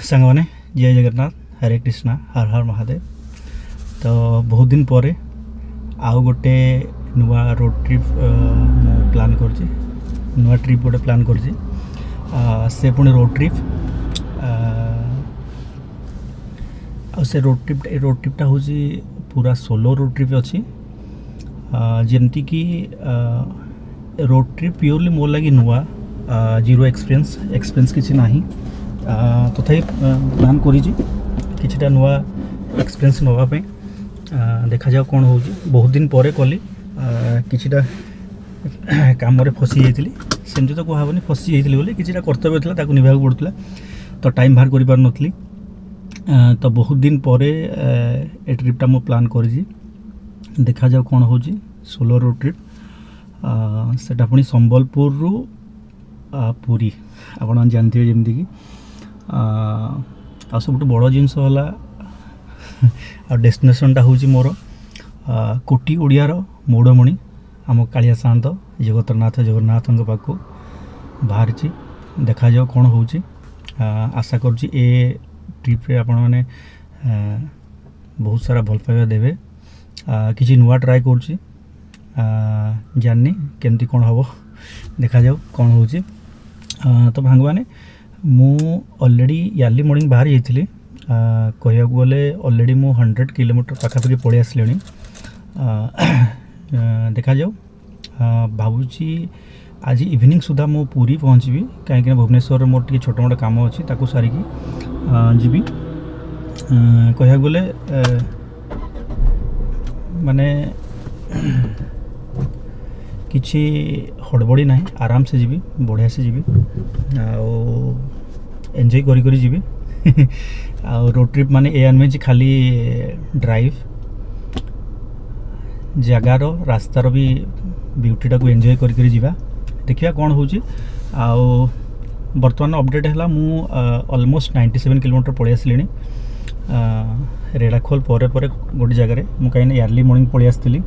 सांग मैंने जय जगन्नाथ हरे कृष्णा हर हर महादेव। तो बहुत दिन पर आउ गोटे नुआ रोड ट्रिप प्लान कर नुआ ट्रिप गोटे प्लान कर से पुणी रोड ट्रिप से रोड ट्रिपटा हूँ पूरा सोलो रोड ट्रिप अच्छी जमती कि रोड ट्रिप प्योरली मोर लगी नुआ जीरो एक्सपीरियंस किसी ना तथापि प्लान करा नुआ एक्सपीरियंस नापी देखा जाओ कौन हो बहुत दिन पर कली किछिटा काम फसी जाइली सेमती तो कहबनी फसी जाइली बोली किछिटा कर्तव्य था निभा पड़ता तो टाइम बाहर कर पार नथली तो बहुत दिन पर ए ट्रिपटा मु प्लान कर देखा जाओ कौन हो सोलो रोड ट्रिप सेटा पुणी संबलपुर रु पुरी आपन जानते जमती कि आ सब बड़ जिनस डेस्टिनेशनटा हूँ मोर कोटी ओडियार मौड़मणि आम कालिया सात जगतरनाथ जगन्नाथ पाखु बाहर देखा जाओ कौन हो आशा कर ट्रिप आपण मैंने बहुत सारा भल पाइबा देवे किसी नुआ ट्राए कर जाननी केमती कौन हम देखा जाओ कौन हो तो भांग मैंने मु ऑलरेडी यार्ली मॉर्निंग बाहर जाइली कह गले ऑलरेडी मु 100 किलोमीटर पाखापाखि पड़े आसले देखा जाओ भावुची आज इवनिंग सुधा मु पूरी पहुँची कहीं भुवनेश्वर मोर टे छोट मोट काम अच्छी ताकू सारिकी जीवी कह गले माने किसी हड़बड़ी ना आराम से जीवी बढ़िया से जीवी एंजॉय करी करी जीवी रोड ट्रिप माने ए नुहे खाली ड्राइव जगार रास्तार भी ब्यूटीटा को एंजॉय करी करी जीवा देखिया कौन हो बर्तमान अपडेट है मु ऑलमोस्ट 97 किलोमीटर पड़े आसली रेड़ाखोल पर गोटे जगार मु कहीं अर्ली मॉर्निंग पड़े आसती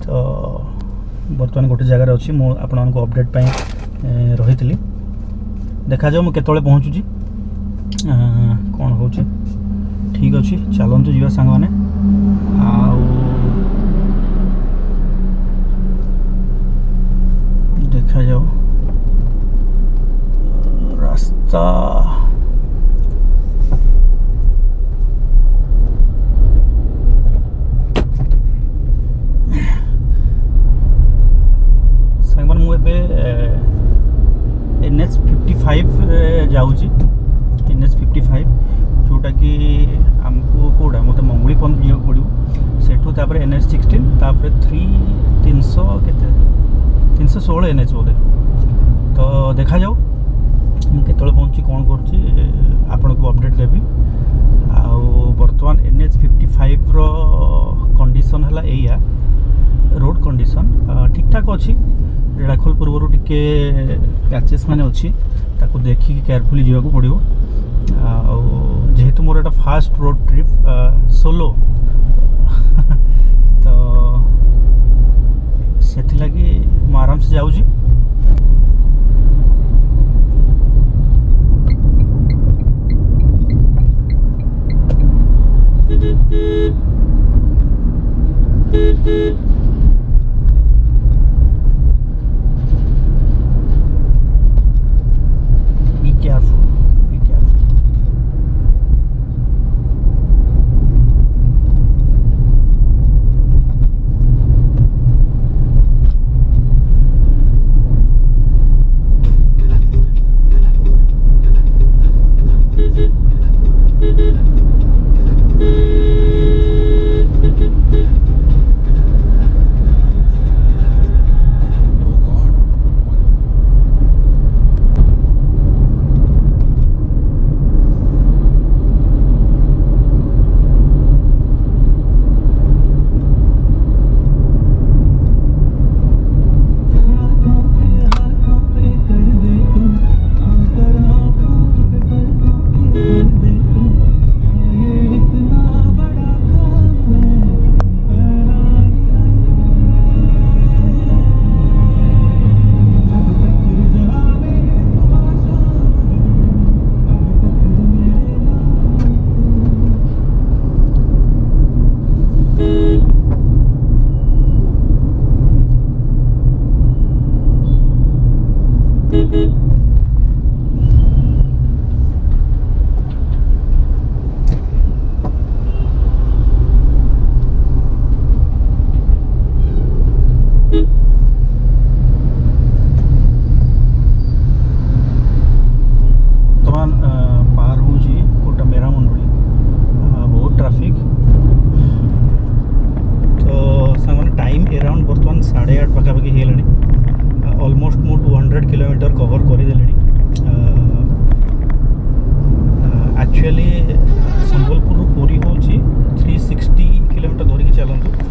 तो बर्तमान गोटे जगार अच्छी मु आपको अपडेट रही थी देखा जाओ मुझे पहुँचुची कौन हो ठीक अच्छे चलतु जा सांग मैंने देखा जाओ रास्ता NH 55 जाऊँगी NH 55 जोटा कि आमको कौटा मत मंगुड़ी पंप जा पड़ो सेठू NH 16 तापर 300 के 316 NH बोधे तो देखा जाओ मुझे पहुँची कौन कर अपडेट देवी बर्तमान NH 55 रो कंडीशन है या रोड कंडीशन ठीक ठाक अच्छी रेड़ाखोल पूर्व टिके पैचेस माने अच्छी ताको देखिकी केयरफुली जावाक पड़ो जेहेतु मोर एटा फास्ट रोड ट्रिप सोलो तो से मु आराम से जाऊँगी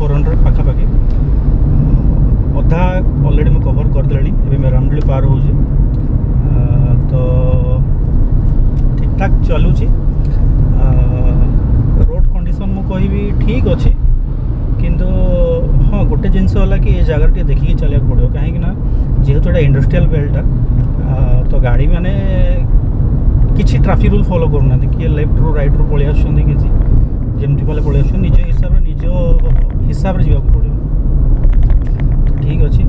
400 पाखापाखि अधा ऑलरेडी मैं कवर करदे रामडोली पार हो तो ठीक ठाक चलुची रोड कंडीशन मु कहबी ठीक अच्छी किंतु हाँ गोटे जिनस है कि ये जगह टे देखिए चलने पड़ो कहीं जेहेतु एटा इंडस्ट्रियल बेल्टा तो गाड़ी माने किसी ट्राफिक रूल फॉलो करना किए लेफ्ट रू राइट रू पलि आमती जमती पहले पलि आस निज हिसाब से जावाक पड़ो तो ठीक अच्छे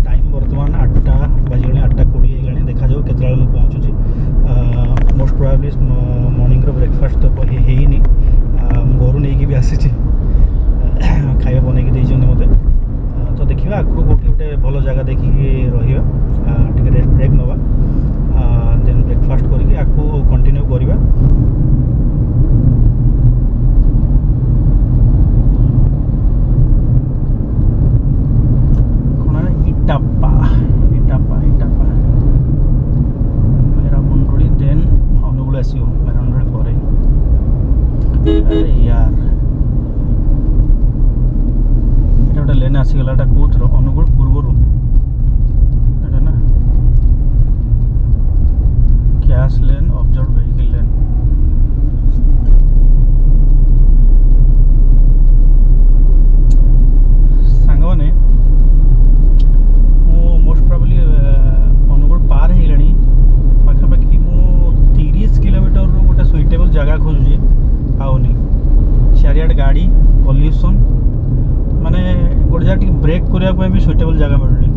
टाइम बर्तमान 8टा बाजिगला 8:20 देखा जाओ केतला मुझे पहुँचुची मोस्ट प्रोबेबली मॉर्निंग ब्रेकफास्ट तो ହେଇନି घर नहीं भी आसी खाଇବା बनेकी ଦେଇଛନ୍ତି ମୋତେ तो देखिए आगु कौटी गोटे भल जगह देखिए रहा रेस्ट ब्रेक नवा देन ब्रेकफास्ट करके आगु कंटिन्यू करवा इटापा इटापा इटापा मेरा मुंडुली देन अनुगुल आसो मेरा मुंडुली पर अरे यार এটা গোটে লেন আসিগলা এটা কোথর অনুগুল পূর্বরু এটা না cash lane observe vehicle lane ସାଙ୍ଗମାନେ ମୁଁ ମୋଷ୍ଟ ପ୍ରୋବାବଲି ଅନୁଗୁଳ ପାର ହେଇଗଲାଣି ପାଖାପାଖି ମୁଁ 30 କିଲୋମିଟରରୁ ଗୋଟେ ସୁଇଟେବଲ୍ ଜାଗା ଖୋଜୁଛି ପାଉନି ଚାରିଆଡ଼େ ଗାଡ଼ି ପଲ୍ୟୁସନ୍ माने गोटे जगह टी ब्रेक करने भी सुइटेबल जगह मिलूनी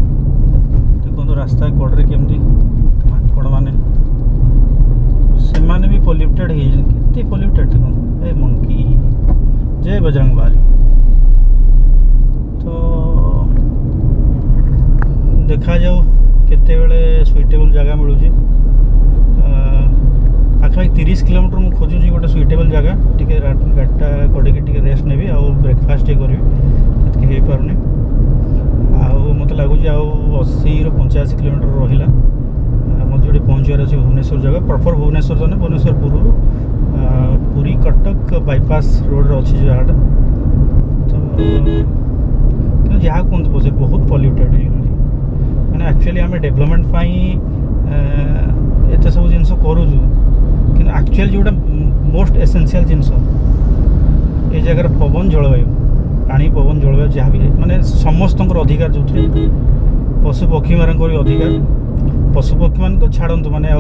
देखो रास्ता कड़े केमती माकड़ मैंने से माने भी पल्यूटेड के पल्यूटेड देखो ए मंकी जय बजरंग बाली तो देखा जाओ केते बेले सुइटेबल जगह मिलूँ पाखापाखि 30 किलोमीटर मुझे खोजुची गोटे सुइटेबल जगह टी गाड़ीटा कड़े टी रेस्ट नेबी आ ब्रेकफास्ट करी हो पारनी मत लगुच 80 ରୁ 85 किलोमीटर रहा मत जो पहुँचार अच्छे भुवनेश्वर जगह प्रॉपर भुवनेश्वर तो भुवनेश्वर पूर्व पुरी कटक बाईपास रोड अच्छी जगह तो जहाँ कहते बसे बहुत पल्यूटेड मैंने एक्चुअली आम डेवलपमेंट एत सब जिन करूँ कि एक्चुअल जोटा मोस्ट एसेंशियल जिनस ये जगह पवन जलवायु पानी पवन जलवायु जहाँ भी माने समस्त अधिकार जो पशु पक्षी मान भी अधिकार पशु पक्षी मान तो छाड़ू माने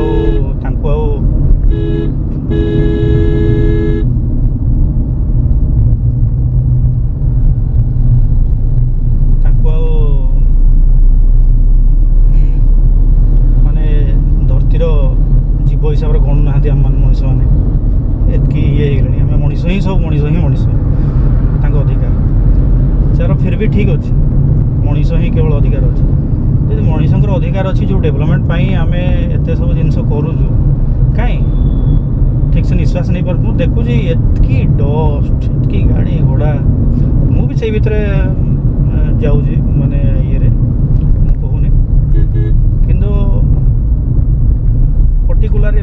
माने धरतीर जीव हिसाब से गणु ना आम मनीष मैंने एतकी ये आम मनीष ही सब मनीष ही मनीष अधिकार चार फिर भी ठीक अच्छे मनीष ही केवल अधिकार अच्छे यदि मनीषर अधिकार अच्छी जो डेवलपमेंट आम एत सब जिन करूँ कहीं ठीक से निश्वास नहीं पार देखुची एतकी डस्ट एतकी गाड़ी घोड़ा मु भी से भितर जाऊँगी माने ये कहूनी किंतु पर्टिकुलर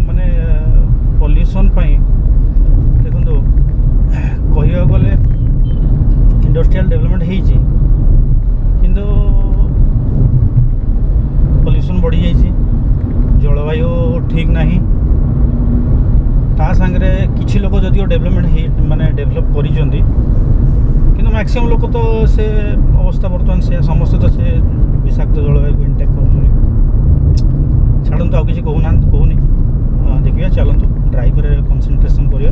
माने पल्यूशन देखो कह गले इंडस्ट्रियल डेवलपमेंट होती किंतु पल्यूशन बढ़ी जाइए जलवायु ठीक नहीं ता सांगरे किछि लोक जदिओ डेवलपमेंट माने डेवलप करिसेंती किंतु मैक्सिमम लोक तो से अवस्था बर्तमान से समस्त तो से विषाक्त जलवायु को इंटेक कर छाड़ू आ किसी कहूना कहूनी देखिए चलतु ड्राइव कंसंट्रेशन करिया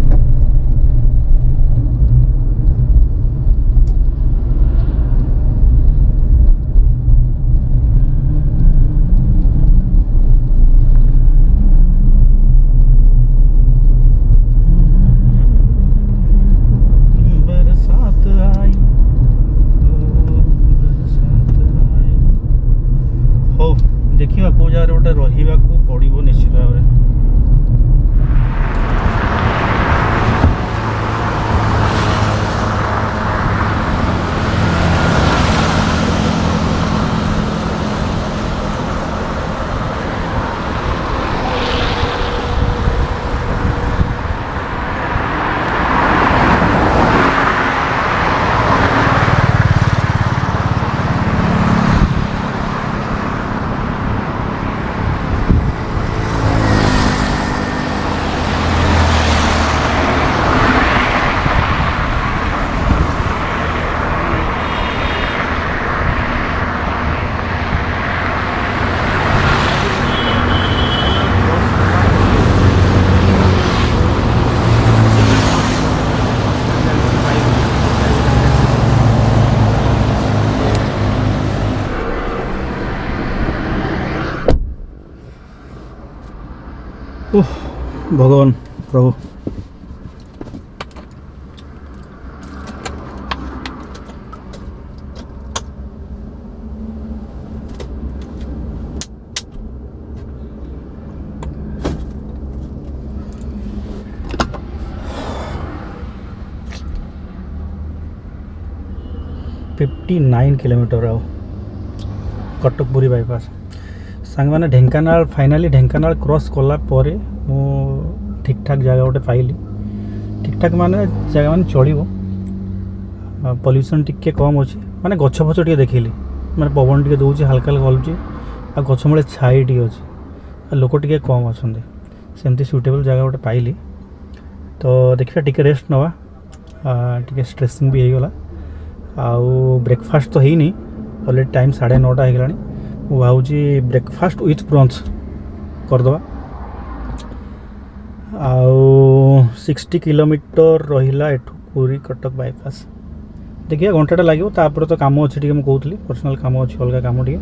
देखा कौ जगह गोटे रहा पड़ो निश्चित भाव में भगवान प्रभु $59 किलोमीटर आओ कटक पुरी बाईपास सांग मैंने ढेंकानाल फाइनाली ढेंकानाल क्रॉस कला परे मु ठीक ठाक जगह गोटे पाइली ठीक ठाक माने जगह माने चलो पॉल्यूशन टिके कम अच्छे माने गछ फछ टे देखिली माने पवन टे दूसरी हल्का हल्का हलुची आ गछ मूले छाई टे अच्छे लोक टे कम अच्छा सेमती सुटेबल जगह गोटे पाइली तो देखिए टिके रेस्ट नवा टिके स्ट्रेसिंग भी होगला आउ ब्रेकफास्ट तो है ऑलरेडी टाइम 9:30 हो गलानी मु भावुची ब्रेकफास्ट विथ ब्रंच करदवा आउ 60 किलोमीटर रहिला एठू पूरी कटक बाईपास देखिए घंटाटा लगे तापर तो काम अच्छे टी कहूली पर्सनाल काम अच्छे अलग काम टी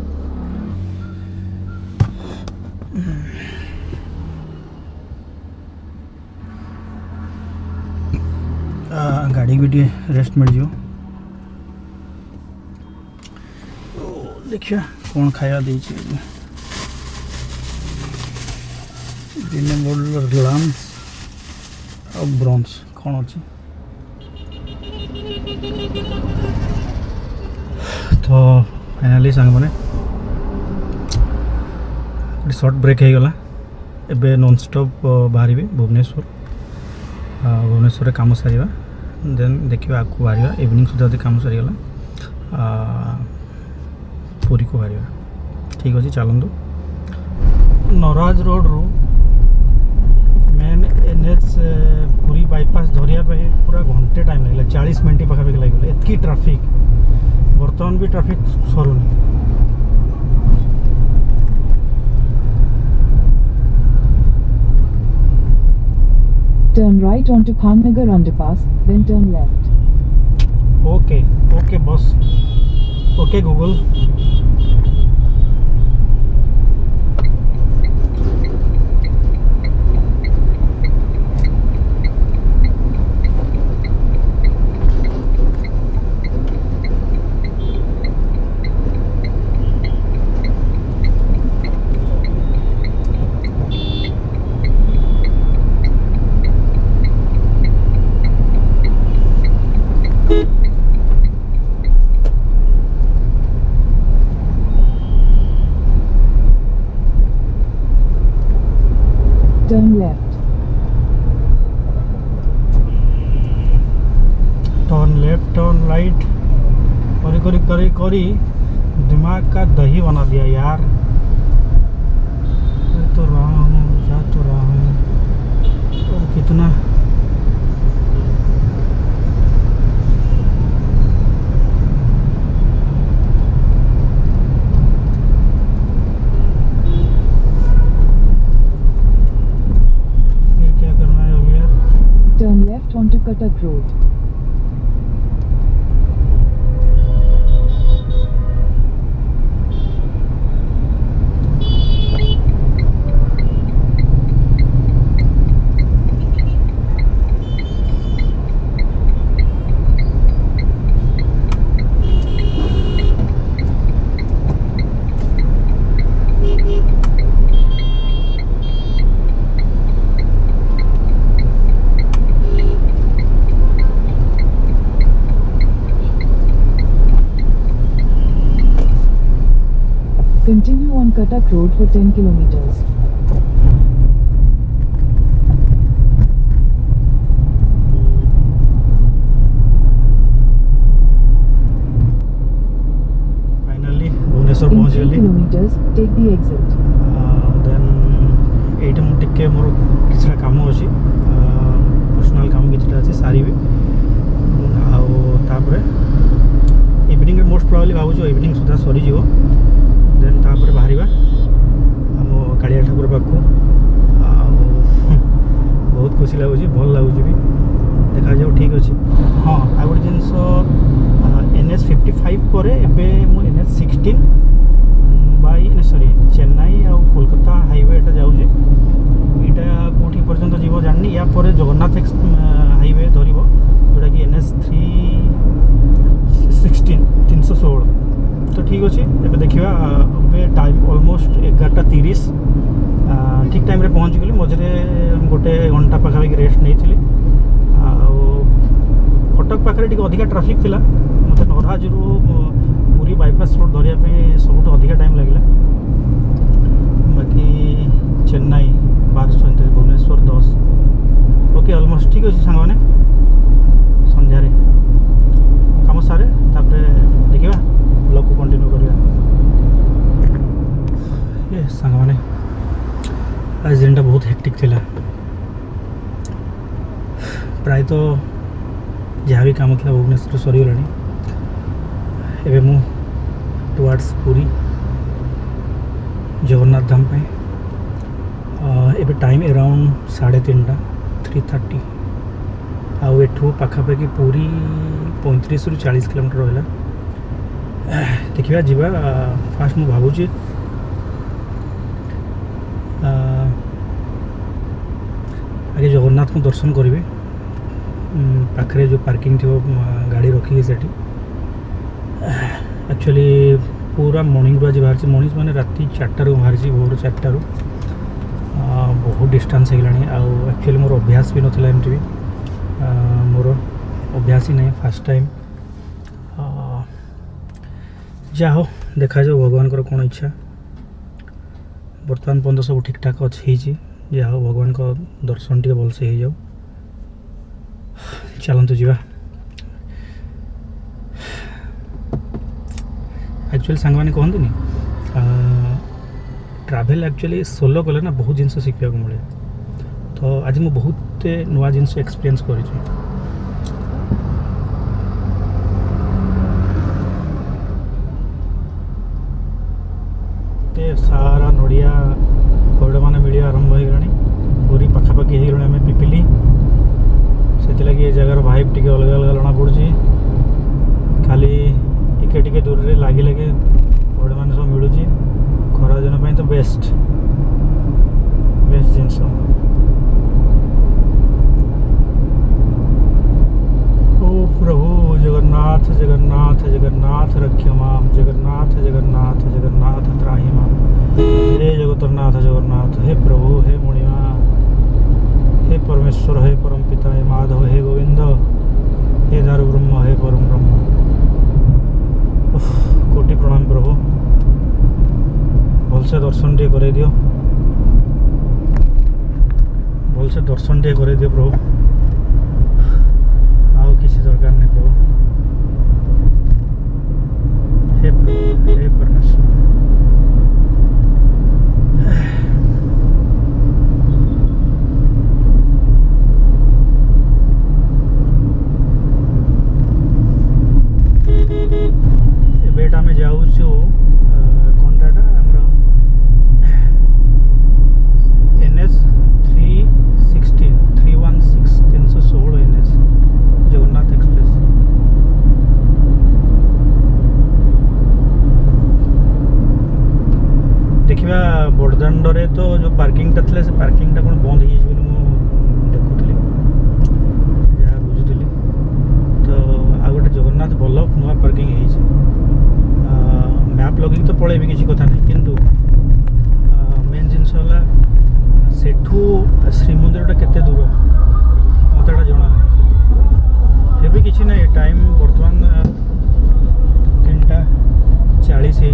गाड़ी भी टी रेस्ट मिल जाओ देखिए कौन खाया देछि लंच और ब्रंच कौन अच्छी तो फाइनाली सांग मैंने शॉर्ट ब्रेक हो गला एबे नॉन स्टॉप बाहर भुवनेश्वर भुवनेश्वर काम सारिबा देन देखिए आगू बाहर इवनिंग सुधा काम सारीगला पुरी को बाहर ठीक अच्छे चलतु नराज रोड रू मेन NH पुरी बाईपास धरिया पूरा घंटे टाइम लगे 40 मिनट पाखापाखि लगे एतकी ट्राफिक बर्तमान भी traffic सरुनी Turn right onto Khannagar underpass, then turn left. Okay boss. Okay Google. Turn left. Turn left, turn right. करी दिमाग का दही बना दिया यार। तो रहा हूँ जा तो रहा हूँ तो कितना Turn left onto Cuttack Road. Continue on Cuttack Road for 10 kilometers. Finally, Bhubaneswar पहुंच गली. 3 kilometers, take the exit. Then एठी मु टिके मोर किछटा काम अछि पर्सनल काम किछटा अछि सारी भी आउ तापरे इवनिंग मोस्ट प्रोबेबली भाबुछु इवनिंग सुधा सरी जिवो देन तापर बाहर आम कालिया ठाकुर पाखु बहुत खुशी लगुच भल लगुच भी देखा जाऊ ठीक अच्छे हाँ आ गोटे जिनस NH 55 पर एवं NH 16 बाई सॉरी चेन्नई आ कोलकाता हाईवे एटा जाऊे ଏଇଟା କେଉଁଠି ପର୍ଯ୍ୟନ୍ତ ଯିବ ଜାଣିନି। ୟା ପରେ ଜଗନ୍ନାଥ ହାଇୱେ ଧରିବ, ଯେଉଁଟାକି NH 316 ତ ଠିକ୍ ଅଛି। ଏବେ ଦେଖିବା। ଏବେ ଟାଇମ୍ ଅଲମୋଷ୍ଟ 11:30। ଠିକ୍ ଟାଇମ୍ରେ ପହଞ୍ଚିଗଲି। ମଝିରେ ଗୋଟେ ଘଣ୍ଟା ପାଖାପାଖି ରେଷ୍ଟ ନେଇଥିଲି। ଆଉ କଟକ ପାଖରେ ଟିକେ ଅଧିକା ଟ୍ରାଫିକ୍ ଥିଲା। ମୋତେ ନରାଜରୁ ପୁରୀ ବାଇପାସ୍ ରୋଡ଼ ଧରିବା ପାଇଁ ସବୁଠୁ ଅଧିକା ଟାଇମ୍ ଲାଗିଲା। ବାକି ଚେନ୍ନାଇ 12:37, ଭୁବନେଶ୍ୱର 10। ଓକେ, ଅଲମୋଷ୍ଟ ଠିକ୍ ଅଛି ସାଙ୍ଗମାନେ। ସନ୍ଧ୍ୟାରେ କାମ ସାରେ, ତାପରେ ଦେଖିବା ବ୍ଲଗ୍କୁ କଣ୍ଟିନ୍ୟୁ କରିବା। ଏ ସାଙ୍ଗମାନେ, ଆଜି ଦିନଟା ବହୁତ ହେକ୍ଟିକ୍ ଥିଲା। ପ୍ରାୟତଃ ଯାହା ବି କାମ ଥିଲା ଭୁବନେଶ୍ୱରରେ ସରିଗଲାଣି। ଏବେ ମୁଁ ଟୁୱାର୍ଡ଼ସ୍ ପୁରୀ ଜଗନ୍ନାଥ ଧାମ ପାଇଁ। ଏବେ ଟାଇମ୍ ଆରାଉଣ୍ଡ 3:30, 3:30। ଆଉ ଏଠୁ ପାଖାପାଖି ପୁରୀ 35ରୁ 40 କିଲୋମିଟର ରହିଲା। ଦେଖିବା ଯିବା। ଫାର୍ଷ୍ଟ ମୁଁ ଭାବୁଛି ଆଗେ ଜଗନ୍ନାଥଙ୍କୁ ଦର୍ଶନ କରିବି। ପାଖରେ ଯେଉଁ ପାର୍କିଂ ଥିବ ଗାଡ଼ି ରଖିକି ସେଠି। ଆକ୍ଚୁଆଲି ପୁରା ମର୍ଣ୍ଣିଂରୁ ଆଜି ବାହାରିଛି। ମର୍ଣ୍ଣିଂ ମାନେ ରାତି 4ଟାରୁ ବାହାରିଛି, ଭୋର 4ଟାରୁ। ବହୁତ ଡିଷ୍ଟାନ୍ସ ହେଇଗଲାଣି। ଆଉ ଆକ୍ଚୁଆଲି ମୋର ଅଭ୍ୟାସ ବି ନଥିଲା, ଏମିତି ବି ମୋର ଅଭ୍ୟାସ ହିଁ ନାହିଁ, ଫାର୍ଷ୍ଟ ଟାଇମ୍। ଯାହା ହଉ, ଦେଖାଯାଉ ଭଗବାନଙ୍କର କ'ଣ ଇଚ୍ଛା। ବର୍ତ୍ତମାନ ପର୍ଯ୍ୟନ୍ତ ସବୁ ଠିକ୍ଠାକ୍ ହେଇଛି। ଯାହା ହଉ, ଭଗବାନଙ୍କ ଦର୍ଶନ ଟିକେ ଭଲସେ ହେଇଯାଉ। ଚାଲନ୍ତୁ ଯିବା। ଆକ୍ଚୁଆଲି ସାଙ୍ଗମାନେ କହନ୍ତିନି, ଟ୍ରାଭେଲ୍ ଆକ୍ଚୁଆଲି ସୋଲୋ କଲେ ନା ବହୁତ ଜିନିଷ ଶିଖିବାକୁ ମିଳେ। ତ ଆଜି ମୁଁ ବହୁତ ନୂଆ ଜିନିଷ ଏକ୍ସପିରିଏନ୍ସ କରିଛି। ଏତେ ସାରା ନଡ଼ିଆ ପଇଡ଼ମାନେ ମିଳିବା ଆରମ୍ଭ ହେଇଗଲାଣି। ପୁରୀ ପାଖାପାଖି ହେଇଗଲାଣି ଆମେ ପିପିଲି। ସେଥିଲାଗି ଏ ଜାଗାର ଭାଇବ୍ ଟିକେ ଅଲଗା ଅଲଗା ଜଣାପଡ଼ୁଛି। ଖାଲି ଟିକେ ଟିକେ ଦୂରରେ ଲାଗି ପଇଡ଼ମାନେ ସବୁ ମିଳୁଛି। ଖରାଦିନ ପାଇଁ ତ ବେଷ୍ଟ ଜିନିଷ। ଓ ପ୍ରଭୁ ଜଗନ୍ନାଥ ଜଗନ୍ନାଥ ଜଗନ୍ନାଥ ରକ୍ଷମାମ୍, ଜଗନ୍ନାଥ ଜଗନ୍ନାଥ ଜଗନ୍ନାଥ ତ୍ରାହି ମାମ୍। हे जगतरनाथ जगन्नाथ, हे प्रभु, हे मुनिमा, हे परमेश्वर, हे परम पिता, हे माधव, हे गोविंद, हे दारु ब्रह्म, हे परम ब्रह्म। कोटि प्रणाम प्रभु। भलसे दर्शन टे करे दियो, भलसे दर्शन टे करे दियो प्रभु। आओ किसी दरकार नहीं प्रभु। हे प्रभु, हे परमेश्वर। एबेटा आम जाऊँ कौनटा आमर NH 316 NH जगन्नाथ एक्सप्रेस। देखा बड़दाण्डे तो जो पार्किंगटा था से पार्किंगटा कौन बंद हो देखुली, जहाँ बुझुली। तो आ गए जगन्नाथ बल्लभ नुआ पार्किंग है। मैप लगे तो पलैबी किसी कथा नहीं, किंतु मेन जिनस सेठू श्रीमंदिरटा केते दूर मत जना ना। भी किसी ना टाइम बर्तमान 3:40 है।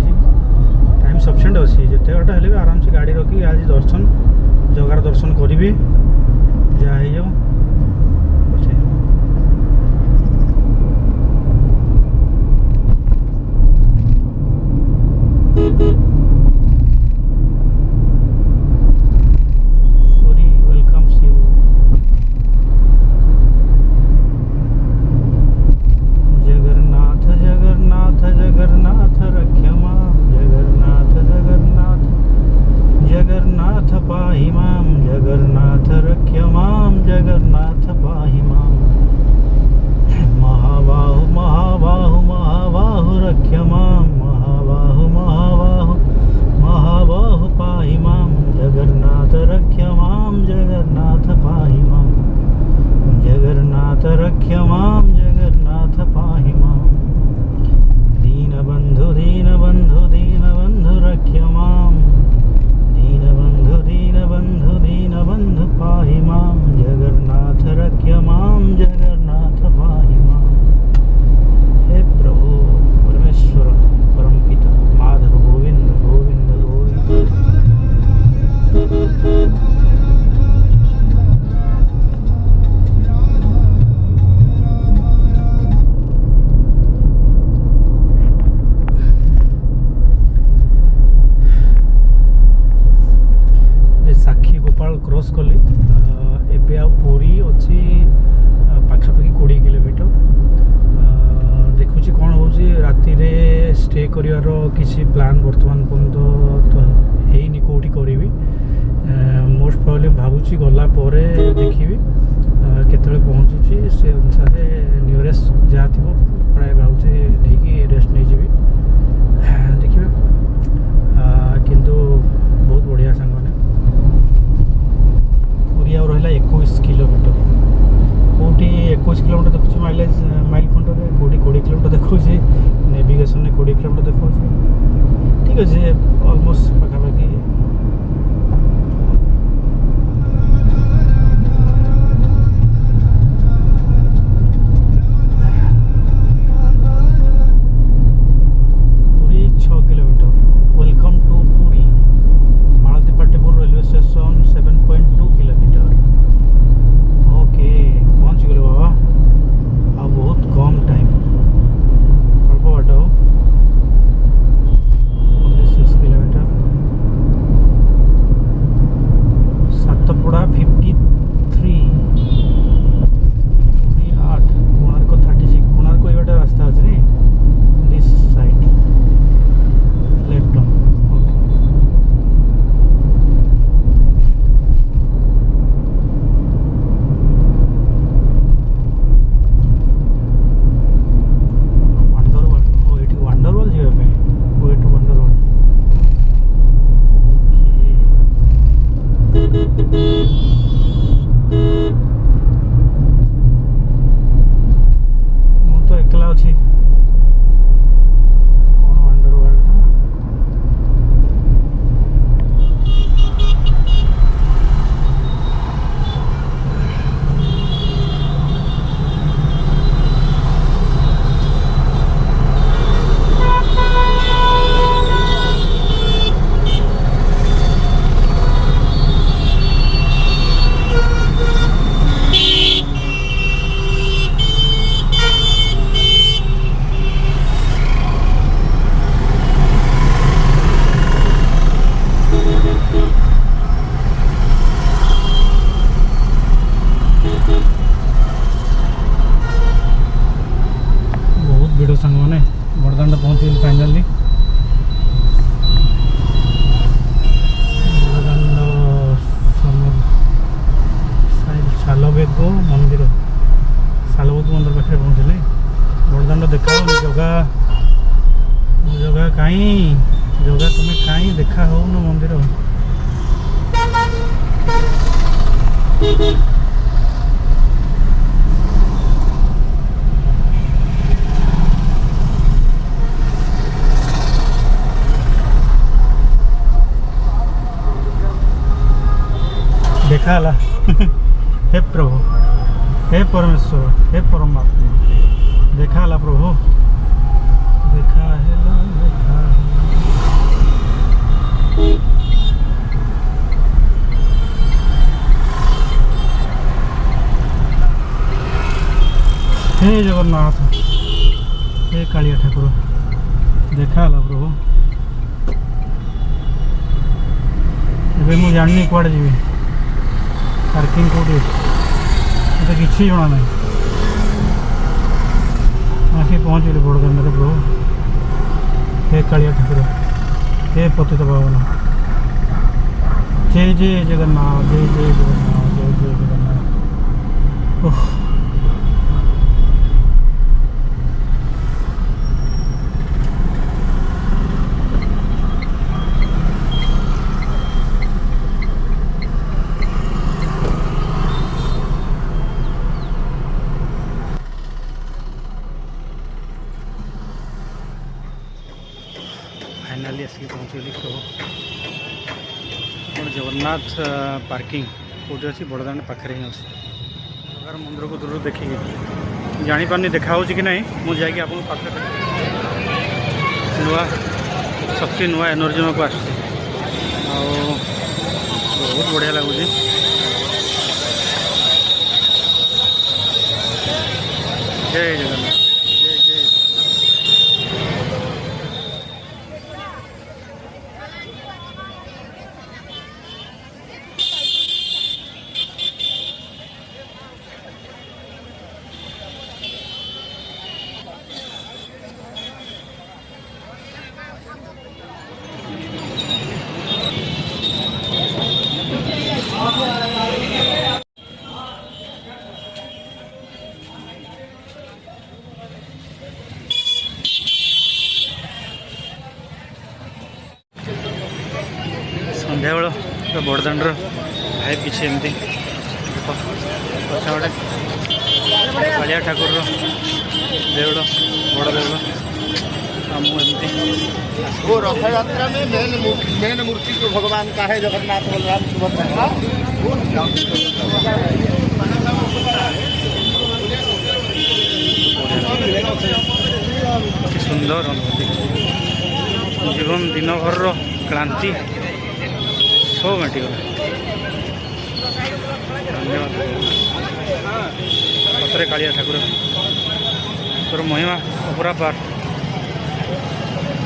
टाइम सफिशिएंट अच्छी जिते बाटा हेल्ले भी आराम से गाड़ी रखी आज दर्शन जगार दर्शन करी जहाँ हो जाओ। Puri welcomes you. Jagannath Jagannath Jagannath रक्षमां, Jagannath Jagannath Jagannath पाहि मां, जगन्नाथ रक्षमां, जगन्नाथ करार किसी प्लान बर्तमान पर्यंत तो है कौटी करी मोस्ट प्रोबेबली भावुँ गला देखी केतले पहुँचुची से अनुसार नियरेस्ट जहाँ थी प्राय भावुँ नहीं रेस्ट नहीं जी देखिए किंतु बहुत बढ़िया सांग मैंने पूरी आ रहा 21 किलोमीटर कौटी 21 किलोमीटर देखुची माइलेज माइल खंडे कौटी 20 किलोमीटर देखुची नेविगेशन 20 किलोमीटर देखुची ठीक अच्छे ऑलमोस्ट पाखापाखि जगह तुम्हें कहीं देखा हो न मंदिर देखा हे प्रभु हे परमेश्वर हे परमात्मा देखा प्रभु देखा है देखा हे जगन्नाथ हे कालिया ठाकुर देखा प्रभु एबे मु जानी कुआड़े जीवी पार्किंग कौटी मत कि जना ना आसिक पहुँचली बड़दान प्रभु हे कालिया ठाकुर हे पतित पावन जय जय जगन्नाथ जय जय जगन्नाथ जय जय जगन्नाथ ओह फाइनाली आसिक पहुँचली प्रभु जगन्नाथ पार्किंग कौटी अच्छी बड़दान पाखे ही अच्छी जगार मंदिर को दूर देखिए जापारे देखा कि ना मुझे आप नुआ शक्ति नुआ एनर्जी को आस बहुत बढ़िया लगुच जय जगन्नाथ जय जय ସନ୍ଧ୍ୟାବେଳ ବଡ଼ଦାଣ୍ଡର ଭାଇବ୍ କିଛି ଏମିତି ଦେଖ ପଛ ଗୋଟେ କାଳିଆ ଠାକୁରର ଦେଉଳ ବଡ଼ ଦେଉଳ ଆଉ ମୁଁ ଏମିତି वो रथ यात्रा में मेन मूर्ति जो भगवान का है जगन्नाथ बलराम सुभद्रा अति सुंदर अनुभूति जीवन दिन भर क्लांति सब मेटिगला धन्यवाद पथरे कालिया ठाकुर तोर महिमा अपरापार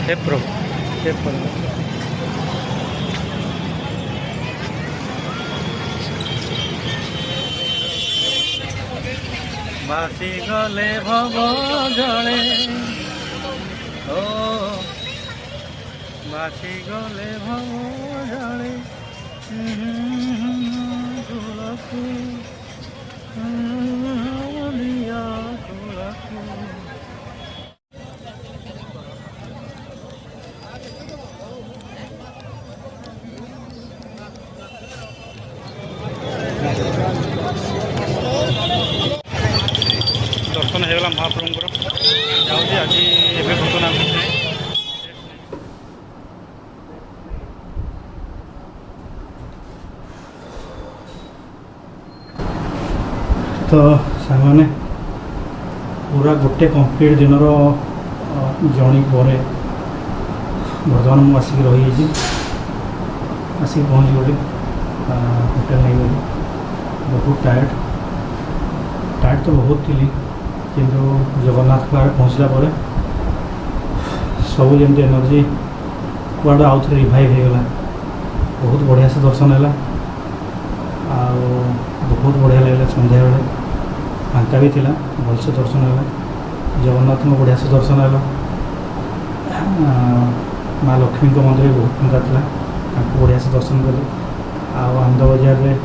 हे प्रभु हे प्रभु बासी गले भव जले ओ बासी गले भव जले तुलसी लिया तुलसी दर्शन होगा महाप्रभुଙ୍କର ଯାଉଛି ଆଜି ଏବେ ଘଟଣା ଘଟୁଛି ତ ସାଙ୍ଗମାନେ ପୁରା ଗୋଟେ କମ୍ପ୍ଲିଟ୍ ଦିନର ଜର୍ଣ୍ଣି ପରେ ବର୍ତ୍ତମାନ ମୁଁ ଆସିକି ରହିଯାଇଛି ଆସିକି ପହଞ୍ଚିଗଲି ହୋଟେଲ ନେଇଗଲି ବହୁତ टायर्ड तो बहुत थी किंतु जगन्नाथ पाखे पहुँचला सब जमी एनर्जी कुआड़ आउ थे रिवाइव होगला बहुत बढ़िया से दर्शन है बहुत बढ़िया लगे संध्या बेले फांका भी थिला भलसे दर्शन है जगन्नाथ बढ़िया से दर्शन है माँ लक्ष्मी मंदिर भी बहुत फांका था बढ़िया से दर्शन कले आनंद बजार में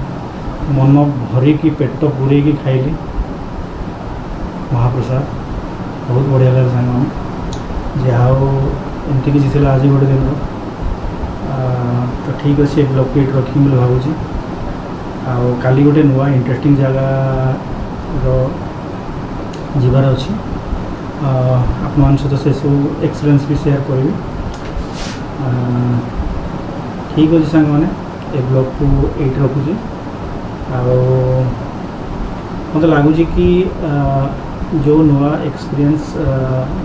मन भरिकी पेट पूरे खाइली महाप्रसाद बहुत बढ़िया लगे सांग जहाँ एमती किसी थी आज गोटे दिन तो ठीक अच्छे ब्लॉग पेट रखी भावुँ आली गोटे नुआ इंटरेस्टिंग जगह जीवार अच्छी आप सहित से सब एक्सपीरियंस भी शेयर करी ठीक अच्छे सांग मैंने ए ब्लॉग को ये रखुची मत लगुच कि जो नुआ एक्सपीरियंस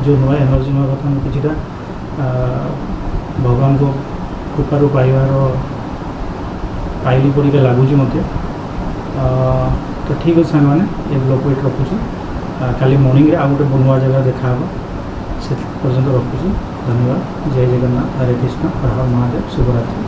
जो नुआ एनर्जी ना कथा मुझे किसी भगवान को कृपार पाइली पड़ी लगुच मत तो ठीक अच्छे सांग मैंने ये ब्लॉग को ये रखुची काली मॉर्निंग आउ गोटे नुआ जगह देखा से पर्यंत रखुची धन्यवाद जय जगन्नाथ हरे कृष्ण हर हर महादेव शुभरात्रि।